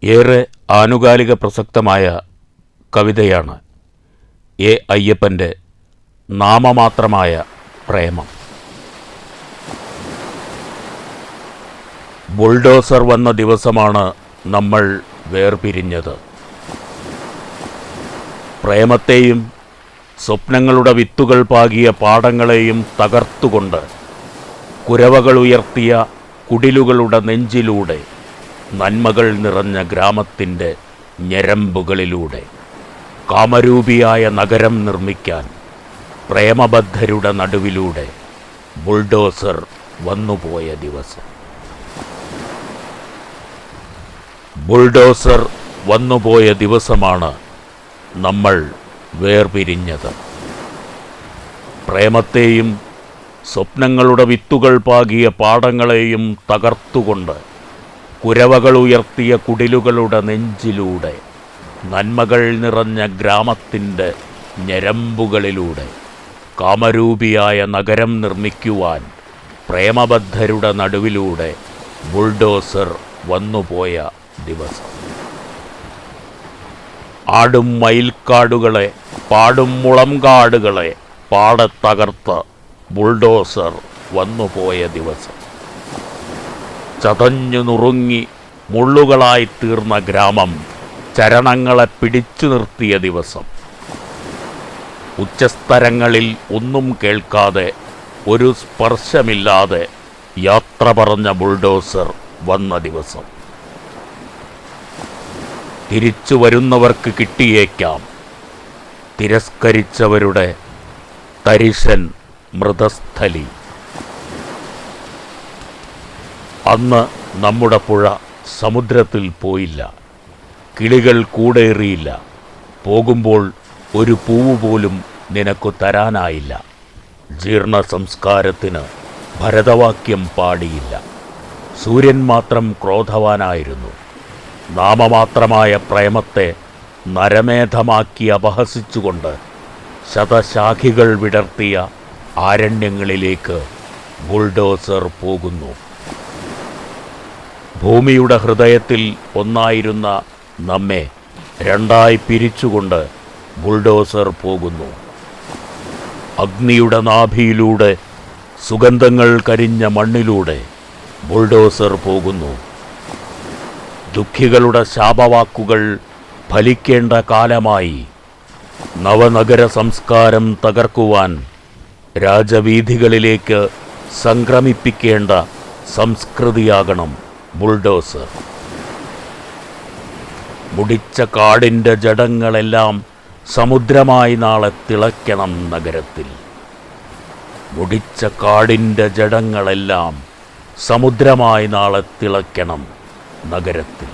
ഏറെ ആനുകാലിക പ്രസക്തമായ കവിതയാണ് എ അയ്യപ്പൻ്റെ നാമമാത്രമായ പ്രേമം. ബുൾഡോസർ വന്ന ദിവസമാണ് നമ്മൾ വേർപിരിഞ്ഞത്. പ്രേമത്തെയും സ്വപ്നങ്ങളുടെ വിത്തുകൾ പാകിയ പാടങ്ങളെയും തകർത്തുകൊണ്ട് കുരവകൾ ഉയർത്തിയ കുടിലുകളുടെ നെഞ്ചിലൂടെ, നന്മകൾ നിറഞ്ഞ ഗ്രാമത്തിൻ്റെ ഞരമ്പുകളിലൂടെ കാമരൂപിയായ നഗരം നിർമ്മിക്കാൻ പ്രേമബദ്ധരുടെ നടുവിലൂടെ ബുൾഡോസർ വന്നുപോയ ദിവസം. ബുൾഡോസർ വന്നുപോയ ദിവസമാണ് നമ്മൾ വേർപിരിഞ്ഞത്. പ്രേമത്തെയും സ്വപ്നങ്ങളുടെ വിത്തുകൾ പാകിയ പാടങ്ങളെയും തകർത്തുകൊണ്ട് കുരവകൾ ഉയർത്തിയ കുടിലുകളുടെ നെഞ്ചിലൂടെ, നന്മകൾ നിറഞ്ഞ ഗ്രാമത്തിൻ്റെ ഞരമ്പുകളിലൂടെ കാമരൂപിയായ നഗരം നിർമ്മിക്കുവാൻ പ്രേമബദ്ധരുടെ നടുവിലൂടെ ബുൾഡോസർ വന്നുപോയ ദിവസം. ആടും മയിൽക്കാടുകളെ, പാടും മുളംകാടുകളെ പാടത്തകർത്ത് ബുൾഡോസർ വന്നുപോയ ദിവസം. ചതഞ്ഞു നുറുങ്ങി മുള്ളുകളായി തീർന്ന ഗ്രാമം ചരണങ്ങളെ പിടിച്ചു നിർത്തിയ ദിവസം. ഉച്ചസ്ഥലങ്ങളിൽ ഒന്നും കേൾക്കാതെ, ഒരു സ്പർശമില്ലാതെ യാത്ര പറഞ്ഞ ബുൾഡോസർ വന്ന ദിവസം. തിരിച്ചു വരുന്നവർക്ക് കിട്ടിയേക്കാം തിരസ്കരിച്ചവരുടെ തരിശൻ മൃതസ്ഥലി. അന്ന് നമ്മുടെ പുഴ സമുദ്രത്തിൽ പോയില്ല, കിളികൾ കൂടേറിയില്ല, പോകുമ്പോൾ ഒരു പൂവ് പോലും നിനക്കു തരാനായില്ല. ജീർണ സംസ്കാരത്തിന് ഭരതവാക്യം പാടിയില്ല. സൂര്യൻ മാത്രം ക്രോധവാനായിരുന്നു. നാമമാത്രമായ പ്രേമത്തെ നരമേധമാക്കി അപഹസിച്ചുകൊണ്ട് ശതശാഖികൾ വിടർത്തിയ ആരണ്യങ്ങളിലേക്ക് ബുൾഡോസർ പോകുന്നു. ഭൂമിയുടെ ഹൃദയത്തിൽ ഒന്നായിരുന്ന നമ്മെ രണ്ടായി പിരിച്ചുകൊണ്ട് ബുൾഡോസർ പോകുന്നു. അഗ്നിയുടെ നാഭിയിലൂടെ, സുഗന്ധങ്ങൾ കരിഞ്ഞ മണ്ണിലൂടെ ബുൾഡോസർ പോകുന്നു. ദുഃഖികളുടെ ശാപവാക്കുകൾ ഫലിക്കേണ്ട കാലമായി. നവനഗര സംസ്കാരം തകർക്കുവാൻ രാജവീഥികളിലേക്ക് സംക്രമിപ്പിക്കേണ്ട സംസ്കൃതിയാകണം ബുൾഡോസർ. മുടിച്ച കാടിൻ്റെ ജഡങ്ങളെല്ലാം സമുദ്രമായി നാളെ തിളയ്ക്കണം നഗരത്തിൽ. മുടിച്ച കാടിൻ്റെ ജഡങ്ങളെല്ലാം സമുദ്രമായി നാളെ തിളയ്ക്കണം നഗരത്തിൽ.